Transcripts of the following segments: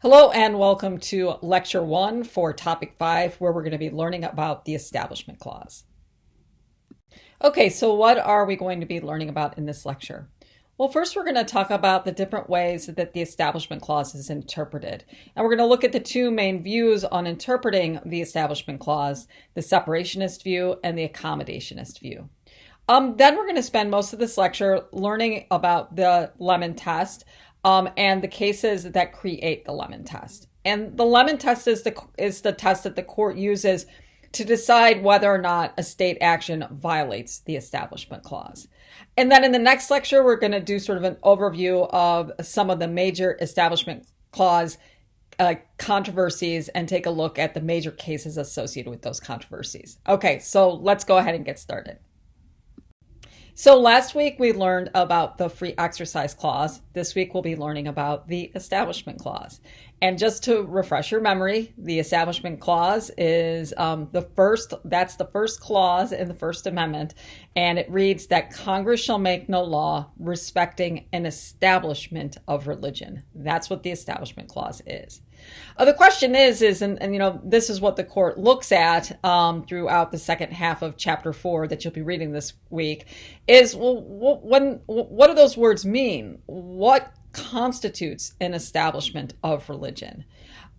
Hello and welcome to Lecture 1 for Topic 5, where we're going to be learning about the Establishment Clause. Okay, so what are we going to be learning about in this lecture? Well, first we're going to talk about the different ways that the Establishment Clause is interpreted. And we're going to look at the two main views on interpreting the Establishment Clause, the separationist view and the accommodationist view. Then we're going to spend most of this lecture learning about the Lemon test, and the cases that create the Lemon test. And the Lemon test is the test that the court uses to decide whether or not a state action violates the Establishment Clause. And then in the next lecture, we're going to do sort of an overview of some of the major Establishment Clause controversies and take a look at the major cases associated with those controversies. Okay, so let's go ahead and get started. So last week we learned about the Free Exercise Clause. This week we'll be learning about the Establishment Clause. And just to refresh your memory, the Establishment Clause is that's the first clause in the First Amendment. And it reads that Congress shall make no law respecting an establishment of religion. That's what the Establishment Clause is. The question is, this is what the court looks at throughout the second half of Chapter 4 that you'll be reading this week, is, well, what do those words mean? What constitutes an establishment of religion?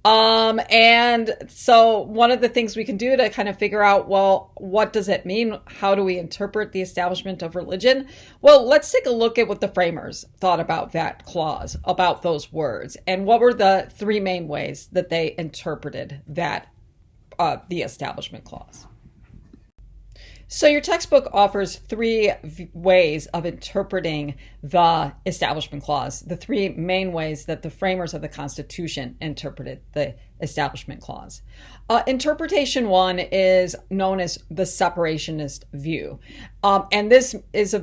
And so one of the things we can do to kind of figure out, well, what does it mean? How do we interpret the establishment of religion? Well, let's take a look at what the framers thought about that clause, about those words, and what were the three main ways that they interpreted that, the Establishment Clause. So your textbook offers three ways of interpreting the Establishment Clause, the three main ways that the framers of the Constitution interpreted the Establishment Clause. Interpretation one is known as the separationist view. And this is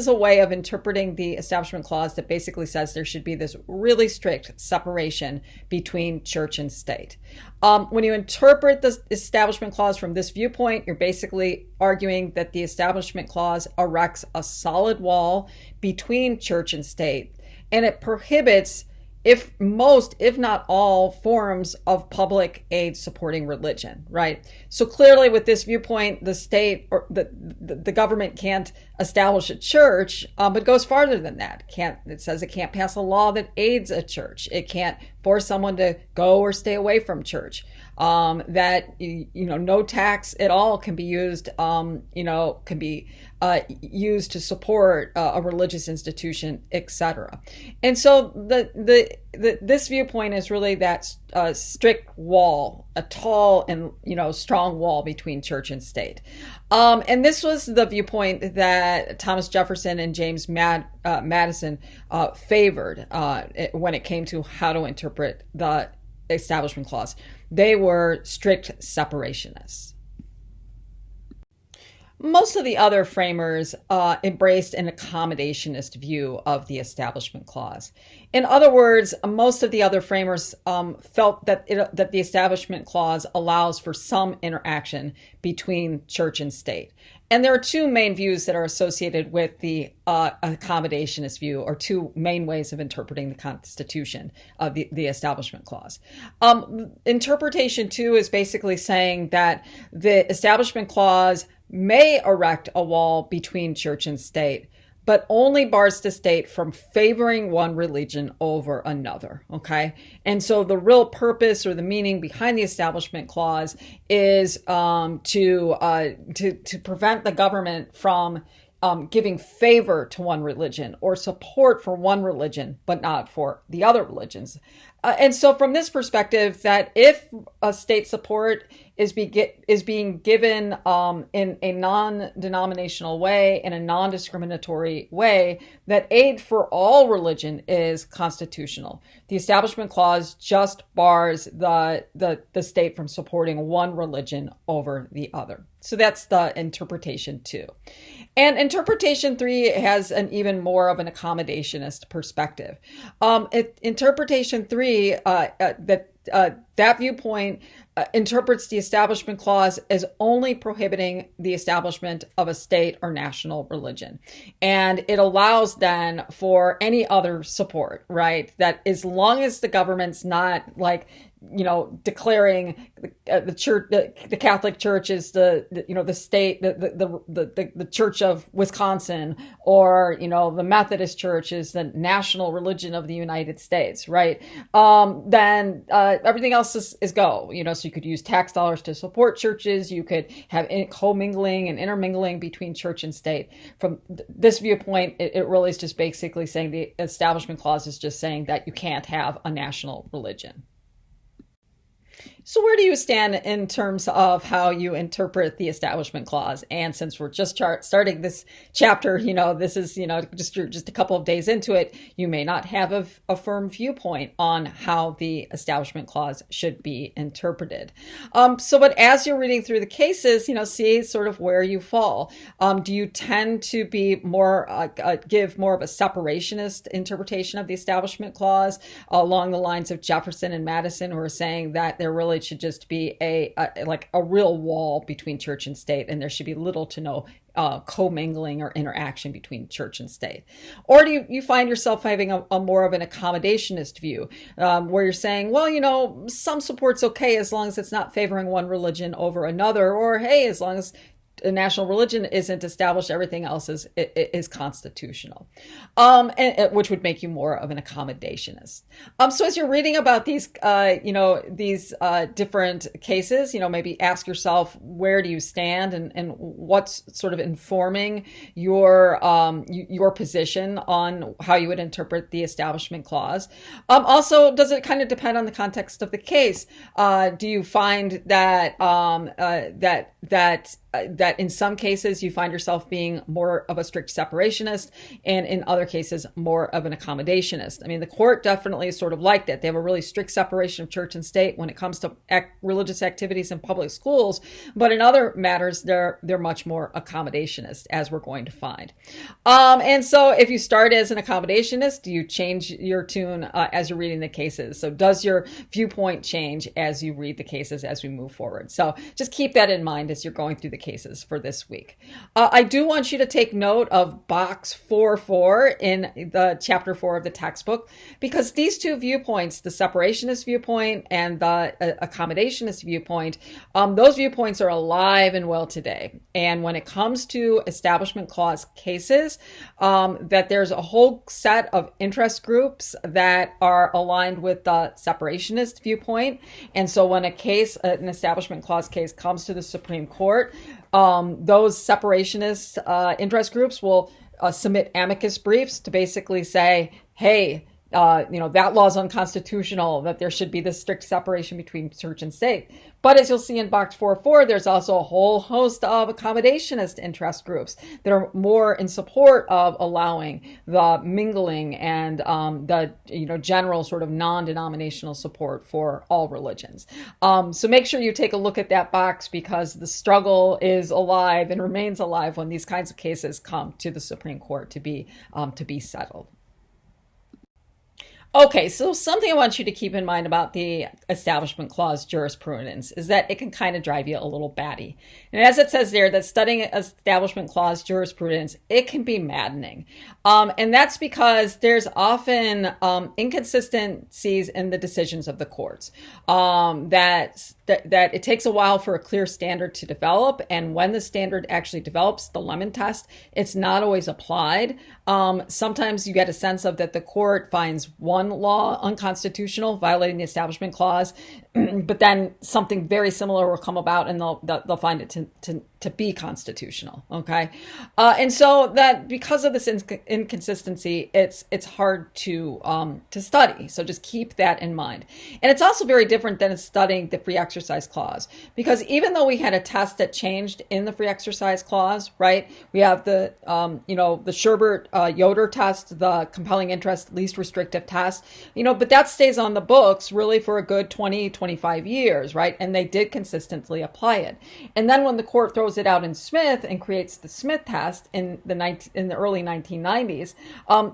a way of interpreting the Establishment Clause that basically says there should be this really strict separation between church and state. When you interpret the Establishment Clause from this viewpoint, you're basically arguing that the Establishment Clause erects a solid wall between church and state, and it prohibits if not all forms of public aid supporting religion, right? So clearly with this viewpoint, the state or the government can't establish a church, but goes farther than that. It says it can't pass a law that aids a church. It can't force someone to go or stay away from church. That no tax at all can be used, used to support a religious institution, etc. And so this viewpoint is really that strict wall, a tall and strong wall between church and state. And this was the viewpoint that Thomas Jefferson and James Madison favored when it came to how to interpret the Establishment Clause. They were strict separationists. Most of the other framers embraced an accommodationist view of the Establishment Clause. In other words, most of the other framers felt that the Establishment Clause allows for some interaction between church and state. And there are two main views that are associated with the accommodationist view, or two main ways of interpreting the Constitution of the Establishment Clause. Interpretation two is basically saying that the Establishment Clause may erect a wall between church and state, but only bars the state from favoring one religion over another, okay? And so the real purpose or the meaning behind the Establishment Clause is to prevent the government from giving favor to one religion or support for one religion, but not for the other religions. And so from this perspective, that if a state support is being given in a non-denominational way, in a non-discriminatory way, that aid for all religion is constitutional. The Establishment Clause just bars the state from supporting one religion over the other. So that's the interpretation two. And interpretation three has an even more of an accommodationist perspective. Interpretation three, that That viewpoint interprets the Establishment Clause as only prohibiting the establishment of a state or national religion. And it allows then for any other support, right? That as long as the government's not like, declaring the church, the Catholic Church is the state, the Church of Wisconsin, or the Methodist Church is the national religion of the United States, right? Then everything else is go. So you could use tax dollars to support churches. You could have commingling and intermingling between church and state. From this viewpoint, it really is just basically saying the Establishment Clause is just saying that you can't have a national religion. So where do you stand in terms of how you interpret the Establishment Clause? And since we're just starting this chapter, this is, just a couple of days into it, you may not have a firm viewpoint on how the Establishment Clause should be interpreted. But as you're reading through the cases, see sort of where you fall. Do you tend to be more, give more of a separationist interpretation of the Establishment Clause along the lines of Jefferson and Madison, who are saying that there really should just be a real wall between church and state, and there should be little to no commingling or interaction between church and state? Or do you find yourself having a more of an accommodationist view, where you're saying, well, some support's okay as long as it's not favoring one religion over another, or hey, as long as a national religion isn't established, everything else is constitutional, and which would make you more of an accommodationist. So as you're reading about these different cases, maybe ask yourself, where do you stand, and what's sort of informing your position on how you would interpret the Establishment Clause. Also, does it kind of depend on the context of the case? Do you find that that in some cases you find yourself being more of a strict separationist, and in other cases more of an accommodationist? I mean, the court definitely is sort of like that. They have a really strict separation of church and state when it comes to religious activities in public schools, but in other matters they're much more accommodationist, as we're going to find. And so if you start as an accommodationist, do you change your tune as you're reading the cases? So does your viewpoint change as you read the cases as we move forward? So just keep that in mind as you're going through the cases for this week. I do want you to take note of box 4.4 in the chapter 4 of the textbook, because these two viewpoints, the separationist viewpoint and the accommodationist viewpoint, those viewpoints are alive and well today. And when it comes to Establishment Clause cases, that there's a whole set of interest groups that are aligned with the separationist viewpoint. And so when an Establishment Clause case comes to the Supreme Court, those separationist interest groups will submit amicus briefs to basically say, hey, that law is unconstitutional, that there should be this strict separation between church and state. But as you'll see in box 4.4, there's also a whole host of accommodationist interest groups that are more in support of allowing the mingling and the general sort of non-denominational support for all religions. So make sure you take a look at that box, because the struggle is alive and remains alive when these kinds of cases come to the Supreme Court to be settled. Okay, so something I want you to keep in mind about the Establishment Clause jurisprudence is that it can kind of drive you a little batty. And as it says there, that studying Establishment Clause jurisprudence, it can be maddening. And that's because there's often inconsistencies in the decisions of the courts. That it takes a while for a clear standard to develop. And when the standard actually develops, the Lemon test, it's not always applied. Sometimes you get a sense of that the court finds one law unconstitutional, violating the Establishment Clause, but then something very similar will come about and they'll find it to be constitutional. Okay. And so that because of this inconsistency, it's hard to study. So just keep that in mind. And it's also very different than studying the Free Exercise Clause, because even though we had a test that changed in the Free Exercise Clause, right? We have the Sherbert-Yoder test, the compelling interest, least restrictive test, but that stays on the books really for a good 20, 25 years, right? And they did consistently apply it. And then when the court throws throws it out in Smith and creates the Smith test in the early 1990s,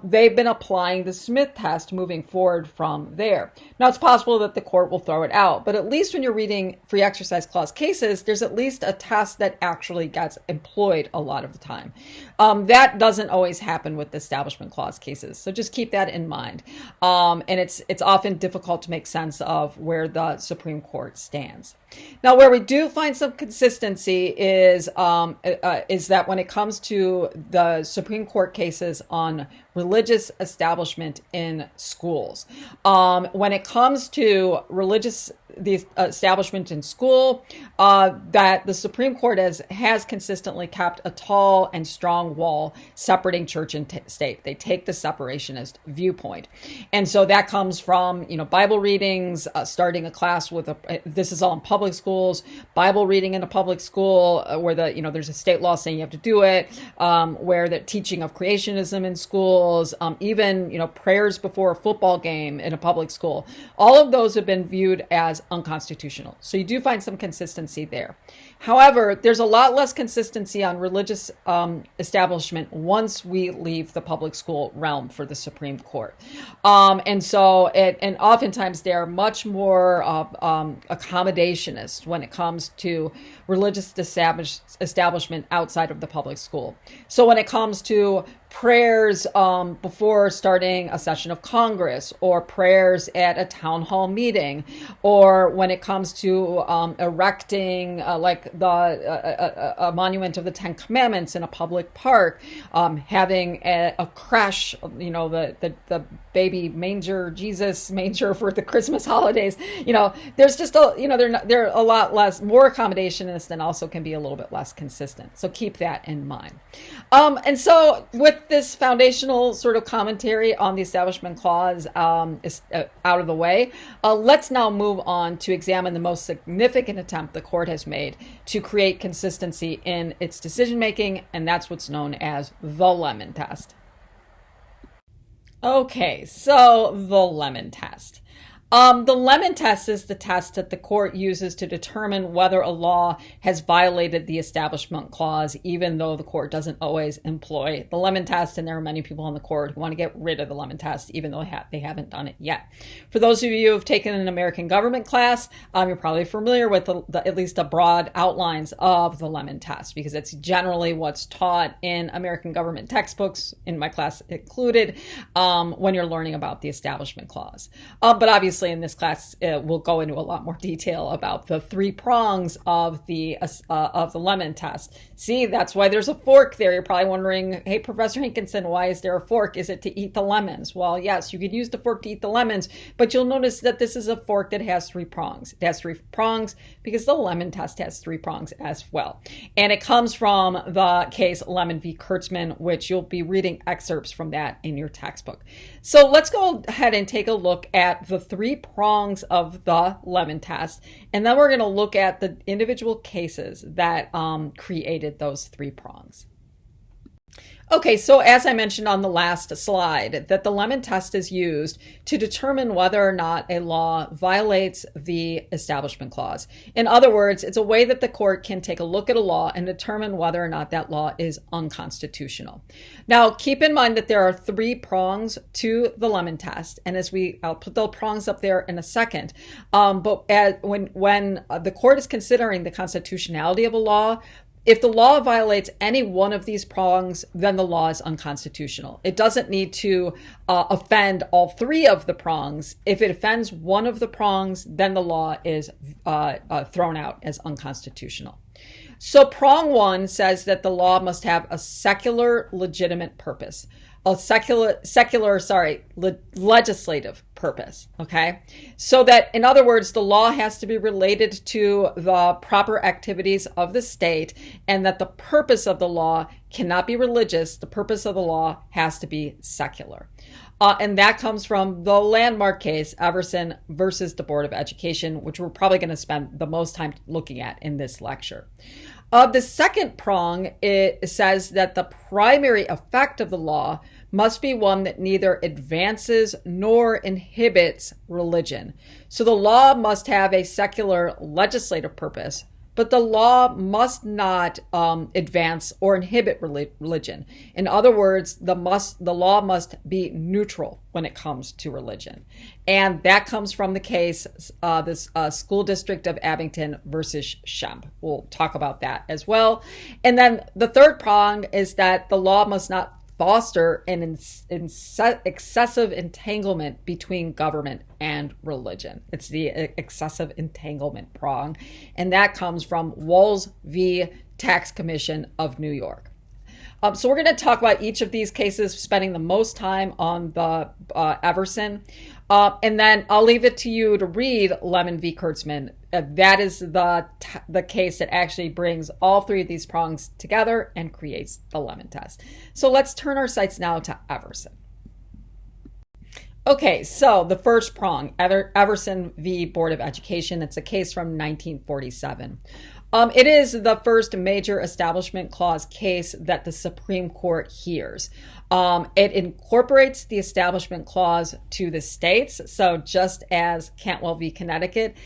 they've been applying the Smith test moving forward from there. Now, it's possible that the court will throw it out, but at least when you're reading free exercise clause cases, there's at least a test that actually gets employed a lot of the time. That doesn't always happen with the Establishment Clause cases, so just keep that in mind. And it's often difficult to make sense of where the Supreme Court stands. Now, where we do find some consistency is that when it comes to the Supreme Court cases on religious establishment in schools, when it comes to the establishment in school, that the Supreme Court has consistently kept a tall and strong wall separating church and state. They take the separationist viewpoint. And so that comes from, Bible readings, starting a class with this is all in public schools, Bible reading in a public school where there's a state law saying you have to do it, where the teaching of creationism in schools, even, prayers before a football game in a public school. All of those have been viewed as unconstitutional. So you do find some consistency there. However, there's a lot less consistency on religious establishment once we leave the public school realm for the Supreme Court. And oftentimes they're much more accommodationist when it comes to religious establishment outside of the public school. So when it comes to prayers before starting a session of Congress, or prayers at a town hall meeting, or when it comes to erecting a monument of the Ten Commandments in a public park, having a creche, the baby manger, Jesus manger for the Christmas holidays. There's just they're a lot more accommodationist and also can be a little bit less consistent. So keep that in mind. And so with this foundational sort of commentary on the Establishment Clause is out of the way, let's now move on to examine the most significant attempt the court has made to create consistency in its decision making, and that's what's known as the Lemon Test. Okay, so the Lemon Test. The Lemon Test is the test that the court uses to determine whether a law has violated the Establishment Clause, even though the court doesn't always employ the Lemon Test, and there are many people on the court who want to get rid of the Lemon Test, even though they haven't done it yet. For those of you who have taken an American government class, you're probably familiar with at least the broad outlines of the Lemon Test, because it's generally what's taught in American government textbooks, in my class included, when you're learning about the Establishment Clause. But obviously, in this class, we'll go into a lot more detail about the three prongs of the Lemon Test. See, that's why there's a fork there. You're probably wondering, hey, Professor Hankinson, why is there a fork? Is it to eat the lemons? Well, yes, you could use the fork to eat the lemons, but you'll notice that this is a fork that has three prongs. It has three prongs because the Lemon Test has three prongs as well. And it comes from the case Lemon v. Kurtzman, which you'll be reading excerpts from that in your textbook. So let's go ahead and take a look at the three prongs of the Lemon Test, and then we're going to look at the individual cases that created those three prongs. Okay, so as I mentioned on the last slide, that the Lemon Test is used to determine whether or not a law violates the Establishment Clause. In other words, it's a way that the court can take a look at a law and determine whether or not that law is unconstitutional. Now, keep in mind that there are three prongs to the Lemon Test, and I'll put the prongs up there in a second. But when the court is considering the constitutionality of a law, if the law violates any one of these prongs, then the law is unconstitutional. It doesn't need to offend all three of the prongs. If it offends one of the prongs, then the law is thrown out as unconstitutional. So prong one says that the law must have a secular legitimate purpose. Legislative purpose, okay? So that, in other words, the law has to be related to the proper activities of the state, and that the purpose of the law cannot be religious. The purpose of the law has to be secular. And that comes from the landmark case, Everson versus the Board of Education, which we're probably going to spend the most time looking at in this lecture. The second prong, it says that the primary effect of the law must be one that neither advances nor inhibits religion. So the law must have a secular legislative purpose, but the law must not advance or inhibit religion. In other words, the law must be neutral when it comes to religion. And that comes from the case, this school district of Abington versus Schempp. We'll talk about that as well. And then the third prong is that the law must not foster an excessive entanglement between government and religion. It's the excessive entanglement prong, and that comes from Walz v. Tax Commission of New York. So we're going to talk about each of these cases, spending the most time on the Everson. And then I'll leave it to you to read Lemon v. Kurtzman. That is the case that actually brings all three of these prongs together and creates the Lemon test. So let's turn our sights now to Everson. Okay, so the first prong, Everson v. Board of Education. It's a case from 1947. It is the first major Establishment Clause case that the Supreme Court hears. It incorporates the Establishment Clause to the states. So just as Cantwell v. Connecticut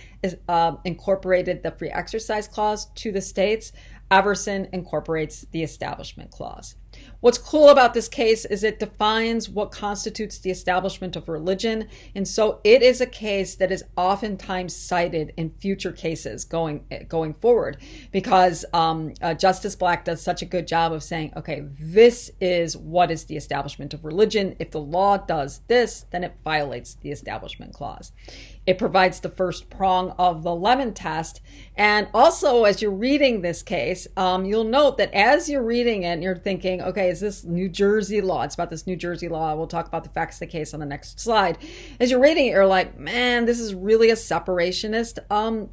incorporated the Free Exercise Clause to the states, Everson incorporates the Establishment Clause. What's cool about this case is it defines what constitutes the establishment of religion, and so it is a case that is oftentimes cited in future cases going forward, because Justice Black does such a good job of saying, okay, this is what is the establishment of religion. If the law does this, then it violates the Establishment Clause. It provides the first prong of the Lemon test. And also, as you're reading this case, you'll note that as you're reading it, you're thinking, okay, is this New Jersey law? It's about this New Jersey law. We'll talk about the facts of the case on the next slide. As you're reading it, you're like, man, this is really a separationist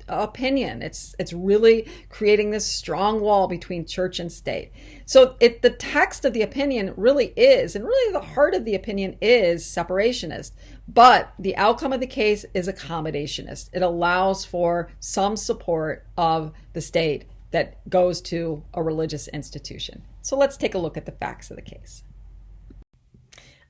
opinion. It's really creating this strong wall between church and state. So the text of the opinion really is, and really the heart of the opinion is separationist. But the outcome of the case is accommodationist. It allows for some support of the state that goes to a religious institution. So let's take a look at the facts of the case.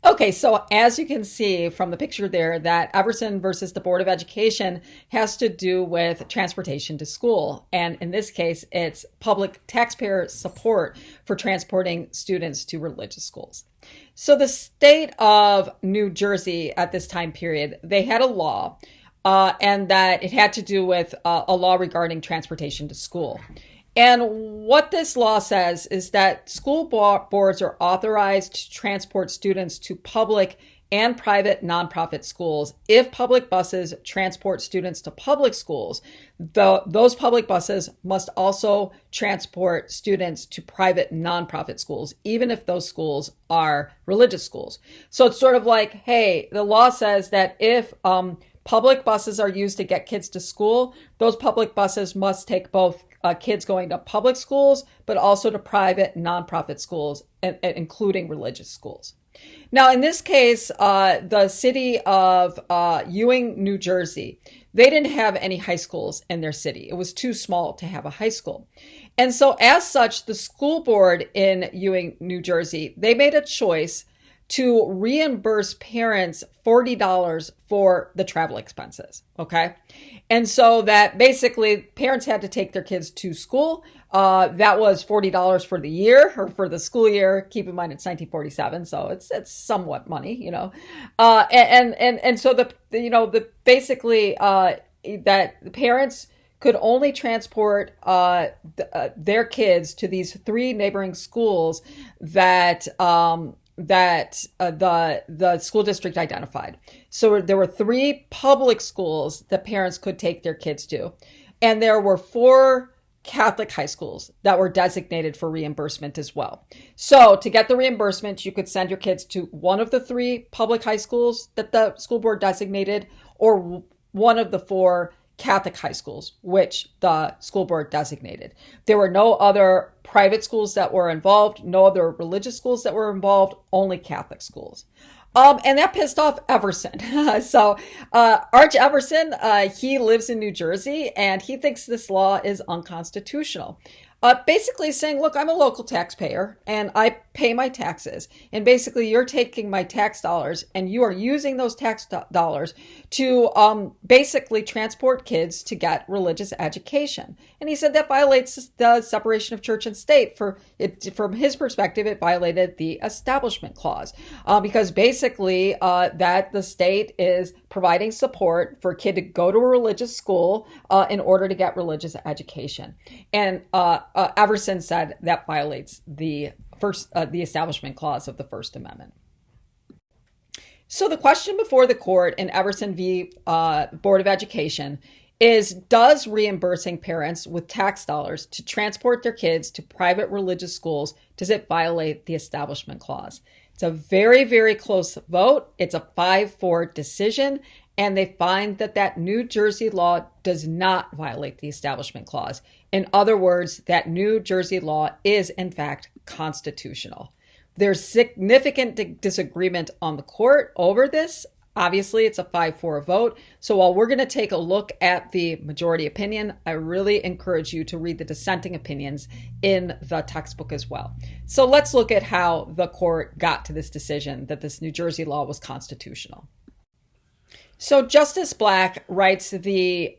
Okay, so as you can see from the picture there, that Everson versus the Board of Education has to do with transportation to school. And in this case, it's public taxpayer support for transporting students to religious schools. So the state of New Jersey at this time period, they had a law, and that it had to do with a law regarding transportation to school. And what this law says is that school boards are authorized to transport students to public and private nonprofit schools. If public buses transport students to public schools, those public buses must also transport students to private nonprofit schools, even if those schools are religious schools. So it's sort of like, hey, the law says that if public buses are used to get kids to school, those public buses must take both kids going to public schools, but also to private nonprofit schools, including religious schools. Now, in this case, the city of Ewing, New Jersey, they didn't have any high schools in their city. It was too small to have a high school. And so as such, the school board in Ewing, New Jersey, they made a choice to reimburse parents $40 for the travel expenses, okay? And so that basically parents had to take their kids to school. That was $40 for the year, or for the school year. Keep in mind it's 1947, so it's somewhat money, you know. And so basically that the parents could only transport their kids to these three neighboring schools that the school district identified. So there were three public schools that parents could take their kids to, and there were four Catholic high schools that were designated for reimbursement as well. So to get the reimbursement, you could send your kids to one of the three public high schools that the school board designated, or one of the four Catholic high schools, which the school board designated. There were no other private schools that were involved, no other religious schools that were involved, only Catholic schools. And that pissed off Everson. So Arch Everson, he lives in New Jersey, and he thinks this law is unconstitutional. basically saying, look, I'm a local taxpayer and I pay my taxes. And basically, you're taking my tax dollars and you are using those tax dollars to basically transport kids to get religious education. And he said that violates the separation of church and state. From his perspective, it violated the Establishment Clause because basically that the state is providing support for a kid to go to a religious school in order to get religious education. And Everson said that violates the Establishment Clause of the First Amendment. So the question before the court in Everson v. Board of Education is, does reimbursing parents with tax dollars to transport their kids to private religious schools, does it violate the Establishment Clause? It's a very, very close vote. It's a 5-4 decision. And they find that New Jersey law does not violate the Establishment Clause. In other words, that New Jersey law is, in fact, constitutional. There's significant disagreement on the court over this. Obviously, it's a 5-4 vote. So while we're going to take a look at the majority opinion, I really encourage you to read the dissenting opinions in the textbook as well. So let's look at how the court got to this decision that this New Jersey law was constitutional. So Justice Black writes the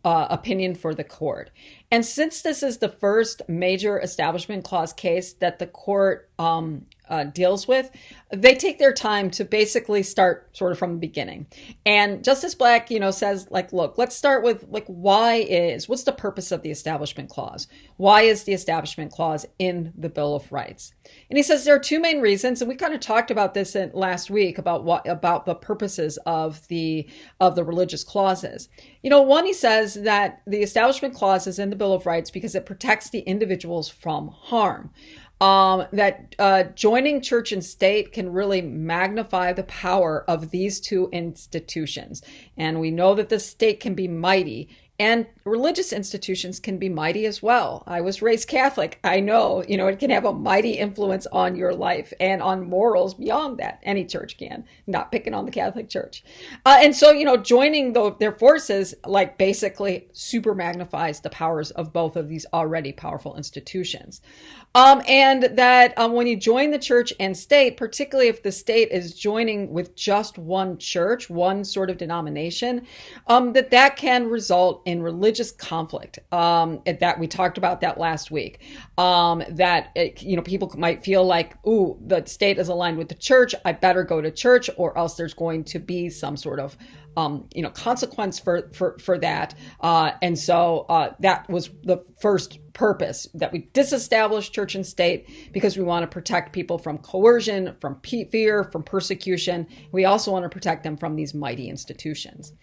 opinion for the court. And since this is the first major Establishment Clause case that the court deals with, they take their time to basically start sort of from the beginning. And Justice Black, says, look, let's start with what's the purpose of the Establishment Clause? Why is the Establishment Clause in the Bill of Rights? And he says there are two main reasons, and we kind of talked about this last week about the purposes of the religious clauses. One, he says that the Establishment Clause is in the Bill of Rights because it protects the individuals from harm. That joining church and state can really magnify the power of these two institutions. And we know that the state can be mighty, and religious institutions can be mighty as well. I was raised Catholic. I know, it can have a mighty influence on your life and on morals beyond that. Any church can, not picking on the Catholic Church. And so, joining their forces, basically super magnifies the powers of both of these already powerful institutions. And that when you join the church and state, particularly if the state is joining with just one church, one sort of denomination, that can result in religious conflict. That we talked about that last week. People might feel like, ooh, the state is aligned with the church. I better go to church, or else there's going to be some sort of consequence for that. And so that was the first purpose, that we disestablish church and state because we want to protect people from coercion, from fear, from persecution. We also want to protect them from these mighty institutions.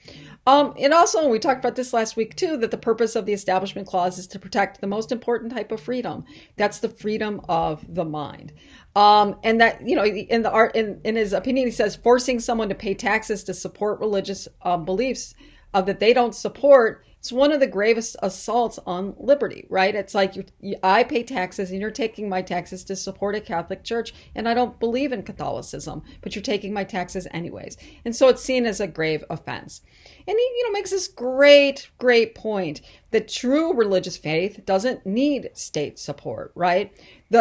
And also, we talked about this last week too, that the purpose of the Establishment Clause is to protect the most important type of freedom. That's the freedom of the mind. And that, in his opinion, he says forcing someone to pay taxes to support religious beliefs that they don't support, it's one of the gravest assaults on liberty, right? It's like I pay taxes and you're taking my taxes to support a Catholic church, and I don't believe in Catholicism, but you're taking my taxes anyways. And so it's seen as a grave offense. And he, makes this great point that true religious faith doesn't need state support, right?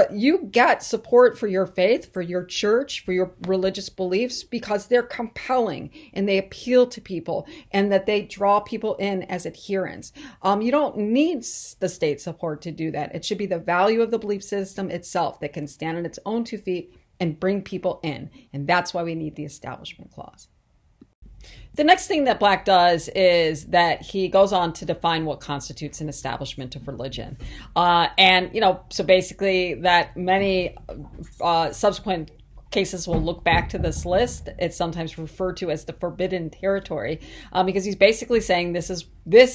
You get support for your faith, for your church, for your religious beliefs because they're compelling and they appeal to people and that they draw people in as adherents. You don't need the state support to do that. It should be the value of the belief system itself that can stand on its own 2 feet and bring people in. And that's why we need the Establishment Clause. The next thing that Black does is that he goes on to define what constitutes an establishment of religion. So basically that many subsequent cases will look back to this list. It's sometimes referred to as the forbidden territory because he's basically saying this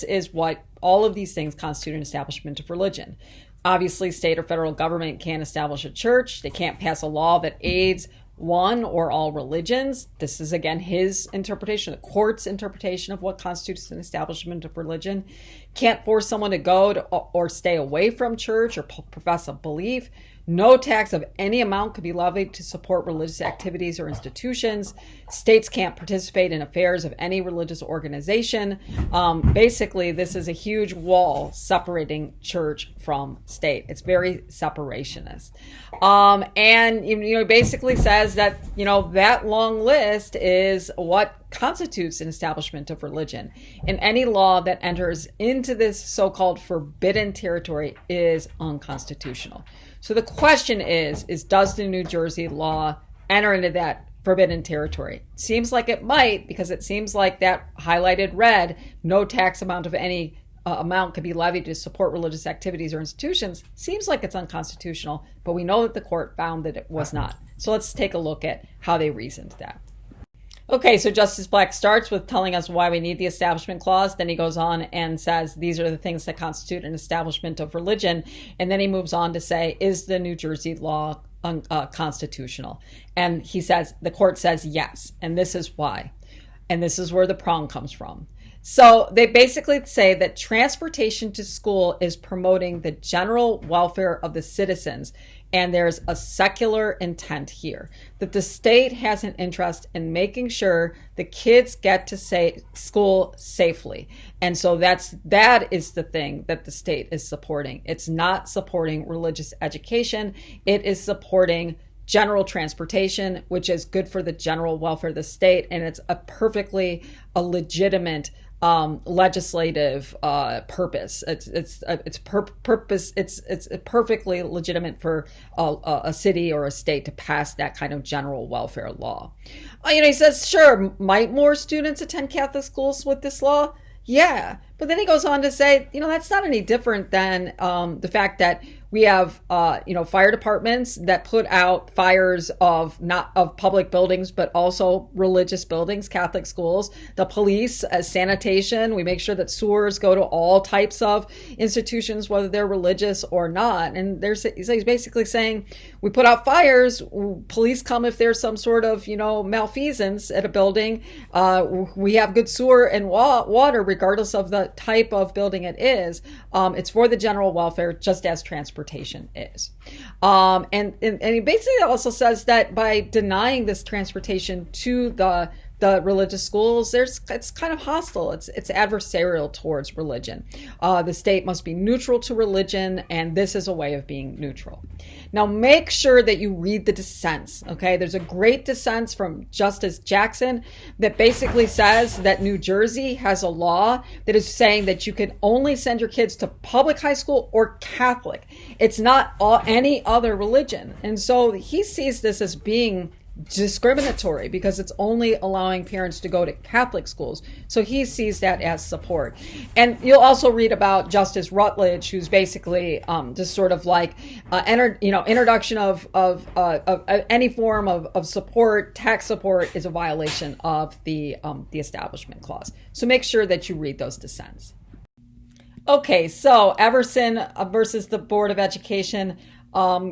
is what all of these things constitute an establishment of religion. Obviously, state or federal government can't establish a church. They can't pass a law that aids one or all religions. This is, again, his interpretation, the court's interpretation of what constitutes an establishment of religion. Can't force someone to go to or stay away from church or profess a belief. No tax of any amount could be levied to support religious activities or institutions. States can't participate in affairs of any religious organization. Basically, this is a huge wall separating church from state. It's very separationist. And basically says that, that long list is what constitutes an establishment of religion. And any law that enters into this so-called forbidden territory is unconstitutional. So the question is does the New Jersey law enter into that forbidden territory? Seems like it might, because it seems like that highlighted red, no tax amount of any amount could be levied to support religious activities or institutions, seems like it's unconstitutional, but we know that the court found that it was not. So let's take a look at how they reasoned that. Okay, so Justice Black starts with telling us why we need the Establishment Clause. Then he goes on and says these are the things that constitute an establishment of religion. And then he moves on to say, is the New Jersey law constitutional? And he says, the court says yes, and this is why. And this is where the prong comes from. So they basically say that transportation to school is promoting the general welfare of the citizens. And there's a secular intent here, that the state has an interest in making sure the kids get to school safely. And so that is the thing that the state is supporting. It's not supporting religious education. It is supporting general transportation, which is good for the general welfare of the state. And it's a perfectly legitimate legislative purpose. It's perfectly legitimate for a city or a state to pass that kind of general welfare law. He says, sure, might more students attend Catholic schools with this law? Yeah, but then he goes on to say, that's not any different than the fact that we have, fire departments that put out fires of not of public buildings, but also religious buildings, Catholic schools. The police, sanitation, we make sure that sewers go to all types of institutions, whether they're religious or not. And he's basically saying, we put out fires, police come if there's some sort of, malfeasance at a building. We have good sewer and water, regardless of the type of building it is. It's for the general welfare, just as transportation is. And he basically also says that by denying this transportation to the religious schools, it's kind of hostile. It's adversarial towards religion. The state must be neutral to religion, and this is a way of being neutral. Now, make sure that you read the dissents, okay? There's a great dissent from Justice Jackson that basically says that New Jersey has a law that is saying that you can only send your kids to public high school or Catholic. It's not any other religion. And so he sees this as being discriminatory because it's only allowing parents to go to Catholic schools. So he sees that as support. And you'll also read about Justice Rutledge, who's basically just sort of like introduction of any form of support, tax support is a violation of the Establishment Clause. So make sure that you read those dissents. Okay, so Everson versus the Board of Education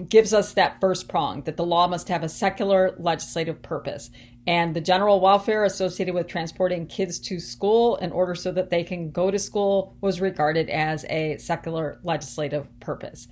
gives us that first prong, that the law must have a secular legislative purpose, and the general welfare associated with transporting kids to school in order so that they can go to school was regarded as a secular legislative purpose.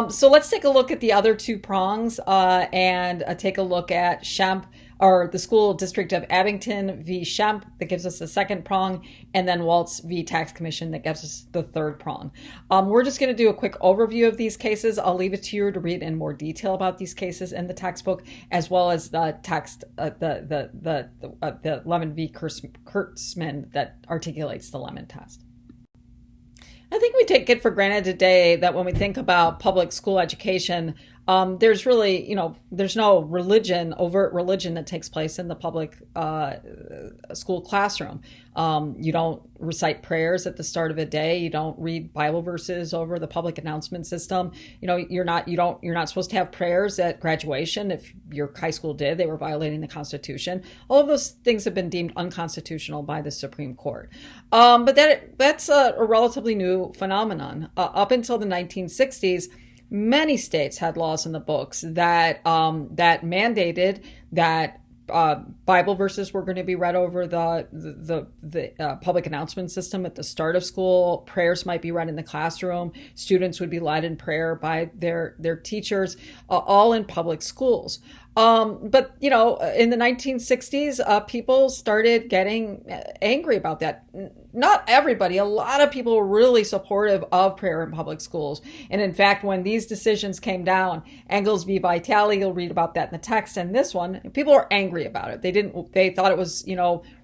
So let's take a look at the other two prongs and take a look at Schempp, or the School District of Abington v. Schempp, that gives us the second prong, and then Walz v. Tax Commission, that gives us the third prong. We're just going to do a quick overview of these cases. I'll leave it to you to read in more detail about these cases in the textbook, as well as the text, the Lemon v. Kurtzman that articulates the Lemon test. I think we take it for granted today that when we think about public school education, there's really, there's no overt religion that takes place in the public school classroom. You don't recite prayers at the start of a day. You don't read Bible verses over the public announcement system. You're not supposed to have prayers at graduation. If your high school did, they were violating the Constitution. All of those things have been deemed unconstitutional by the Supreme Court. But that's a relatively new phenomenon. Up until the 1960s, many states had laws in the books that mandated that Bible verses were going to be read over the public announcement system at the start of school. Prayers might be read in the classroom. Students would be led in prayer by their teachers, all in public schools. But, in the 1960s, people started getting angry about that. Not everybody, a lot of people were really supportive of prayer in public schools. And in fact, when these decisions came down, Engels v. Vitale, you'll read about that in the text, and this one, people were angry about it. They thought it was,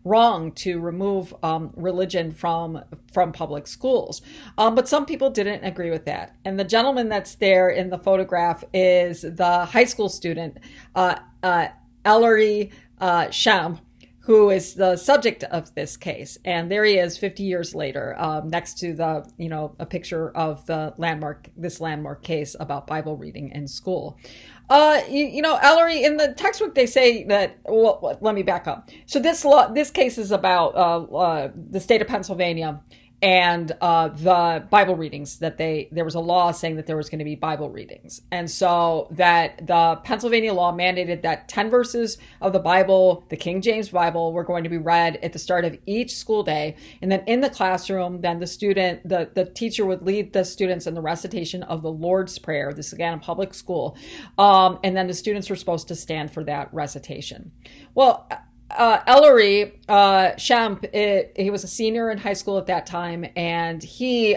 wrong to remove religion from public schools. But some people didn't agree with that. And the gentleman that's there in the photograph is the high school student, Ellery Schempp, who is the subject of this case. And there he is 50 years later, next to a picture of this landmark case about Bible reading in school. Ellery, in the textbook, they say that, well, let me back up. So this case is about the state of Pennsylvania and the Bible readings there was a law saying that there was going to be Bible readings. And so that the Pennsylvania law mandated that 10 verses of the Bible, the King James Bible, were going to be read at the start of each school day. And then in the classroom, then the teacher would lead the students in the recitation of the Lord's Prayer. This again in public school. And then the students were supposed to stand for that recitation. Well, Ellery Schempp, he was a senior in high school at that time, and he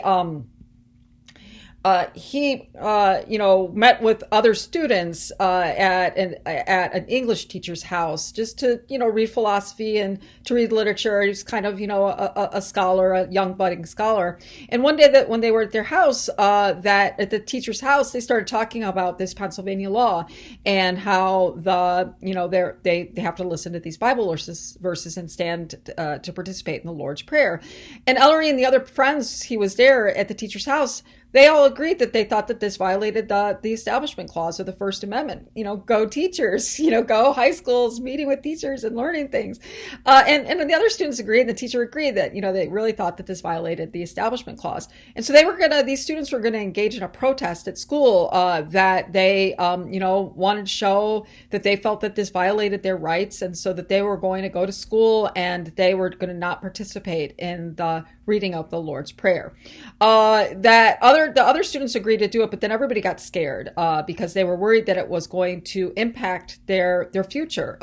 met with other students at an English teacher's house just to, read philosophy and to read literature. He was kind of, a scholar, a young budding scholar. And one day when they were at their house, at the teacher's house, they started talking about this Pennsylvania law and how they have to listen to these Bible verses and stand to participate in the Lord's Prayer. And Ellery and the other friends he was there at the teacher's house, they all agreed that they thought that this violated the Establishment Clause of the First Amendment. Go teachers, go high schools, meeting with teachers and learning things. And the other students agreed, and the teacher agreed that, they really thought that this violated the Establishment Clause. And so these students were going to engage in a protest at school that they, wanted to show that they felt that this violated their rights. And so that they were going to go to school and they were going to not participate in the reading of the Lord's Prayer. The other students agreed to do it, but then everybody got scared because they were worried that it was going to impact their future.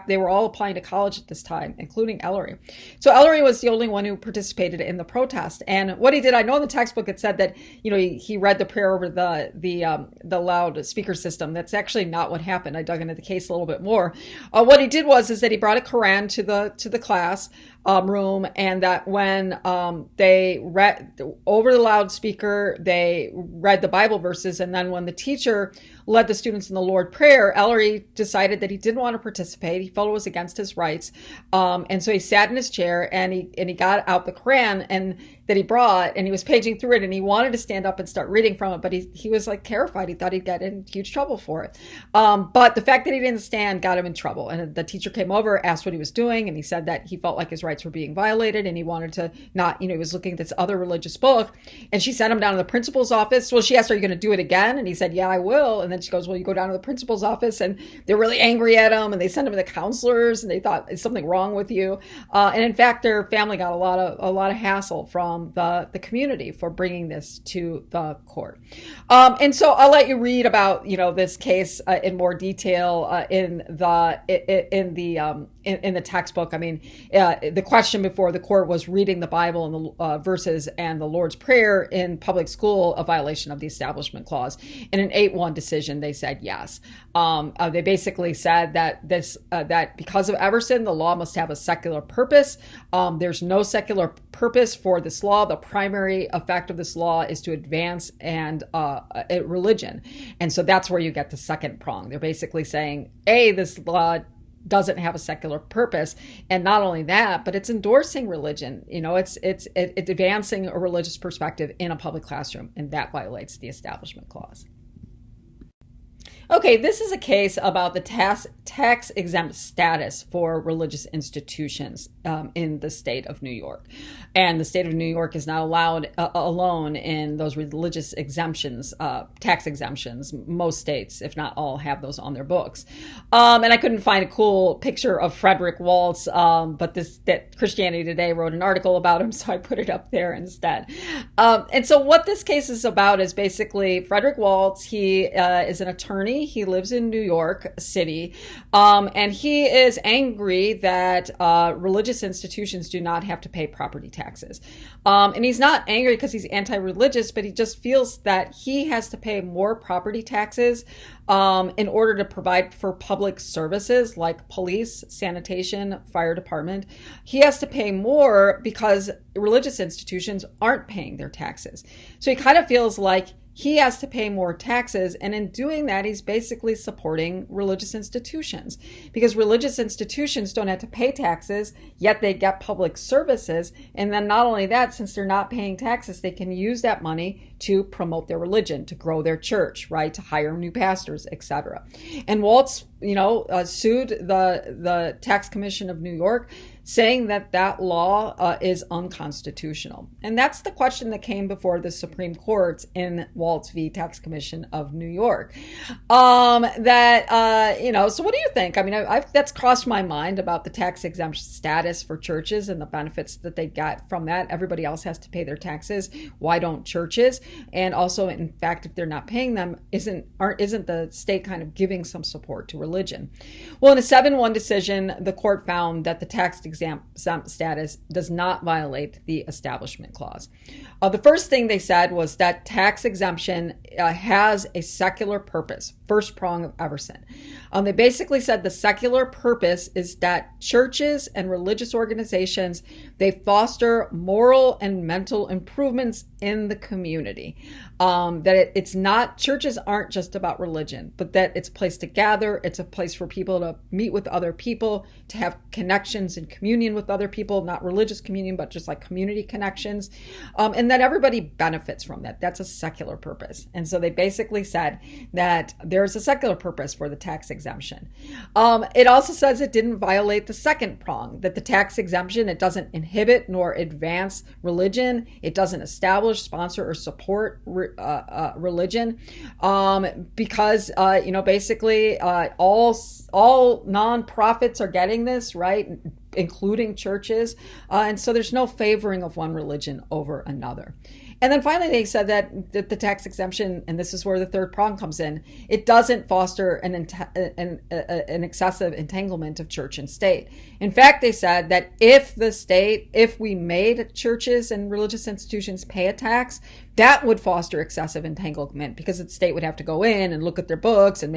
They were all applying to college at this time, including Ellery. So Ellery was the only one who participated in the protest. And what he did, I know in the textbook it said that he read the prayer over the loud speaker system. That's actually not what happened. I dug into the case a little bit more. What he did is that he brought a Quran to the class room, and that when they read over the loudspeaker, they read the Bible verses, and then when the teacher led the students in the Lord Prayer, Ellery decided that he didn't want to participate. He felt it was against his rights, and so he sat in his chair and he got out the Quran and that he brought, and he was paging through it, and he wanted to stand up and start reading from it, but he was like terrified. He thought he'd get in huge trouble for it. But the fact that he didn't stand got him in trouble, and the teacher came over, asked what he was doing, and he said that he felt like his rights were being violated, and he wanted to not, he was looking at this other religious book, and she sent him down to the principal's office. Well, she asked, "Are you going to do it again?" And he said, "Yeah, I will." And then she goes, "Well, you go down to the principal's office," and they're really angry at him, and they send him to the counselors, and they thought, "Is something wrong with you?" And in fact, their family got a lot of hassle from the community for bringing this to the court. And so I'll let you read about this case in more detail in the textbook. I mean, the question before the court was reading the Bible and the verses and the Lord's Prayer in public school a violation of the Establishment Clause. In an 8-1 decision, they said yes. They basically said that that because of Everson, the law must have a secular purpose. There's no secular purpose for this law. The primary effect of this law is to advance religion. And so that's where you get the second prong. They're basically saying, this law doesn't have a secular purpose, and not only that, but it's endorsing religion. It's advancing a religious perspective in a public classroom, and that violates the Establishment Clause. Okay, this is a case about the tax exempt status for religious institutions in the state of New York. And the state of New York is not allowed alone in those religious exemptions, tax exemptions. Most states, if not all, have those on their books. And I couldn't find a cool picture of Frederick Walz, but that Christianity Today wrote an article about him, so I put it up there instead. And so what this case is about is basically Frederick Walz. He is an attorney. He lives in New York City, and he is angry that religious institutions do not have to pay property taxes. And he's not angry because he's anti-religious, but he just feels that he has to pay more property taxes in order to provide for public services like police, sanitation, fire department. He has to pay more because religious institutions aren't paying their taxes. So he kind of feels like he has to pay more taxes, and in doing that, he's basically supporting religious institutions because religious institutions don't have to pay taxes, yet they get public services. And then not only that, since they're not paying taxes, they can use that money to promote their religion, to grow their church, right, to hire new pastors, etc. And Walz, sued the Tax Commission of New York, saying that law is unconstitutional. And that's the question that came before the Supreme Court in Walz v. Tax Commission of New York. So what do you think? I mean, that's crossed my mind about the tax exempt status for churches and the benefits that they get from that. Everybody else has to pay their taxes. Why don't churches? And also, in fact, if they're not paying them, isn't the state kind of giving some support to religion? Well, in a 7-1 decision, the court found that the tax exempt status does not violate the Establishment Clause. The first thing they said was that tax exemption has a secular purpose, first prong of Everson. They basically said the secular purpose is that churches and religious organizations, they foster moral and mental improvements in the community. It's not, churches aren't just about religion, but that it's a place to gather, it's a place for people to meet with other people, to have connections and communion with other people, not religious communion, but just like community connections, and that everybody benefits from that. That's a secular purpose. And so they basically said that there's a secular purpose for the tax exemption. It also says it didn't violate the second prong, that the tax exemption, it doesn't inhibit nor advance religion, it doesn't establish, sponsor, or support religion, because basically all nonprofits are getting this, right, including churches, and so there's no favoring of one religion over another. And then finally, they said that the tax exemption, and this is where the third prong comes in, it doesn't foster an excessive entanglement of church and state. In fact, they said that if we made churches and religious institutions pay a tax, that would foster excessive entanglement because the state would have to go in and look at their books and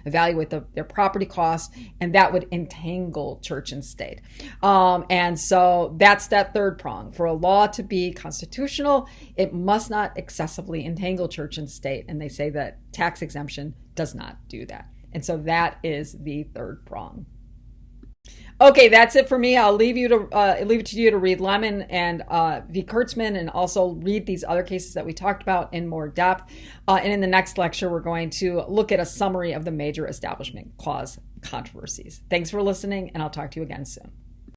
evaluate their property costs, and that would entangle church and state. And so that's that third prong. For a law to be constitutional, it must not excessively entangle church and state. And they say that tax exemption does not do that. And so that is the third prong. Okay, that's it for me. I'll leave it to you to read Lemon and V. Kurtzman, and also read these other cases that we talked about in more depth. And in the next lecture, we're going to look at a summary of the major Establishment Clause controversies. Thanks for listening, and I'll talk to you again soon.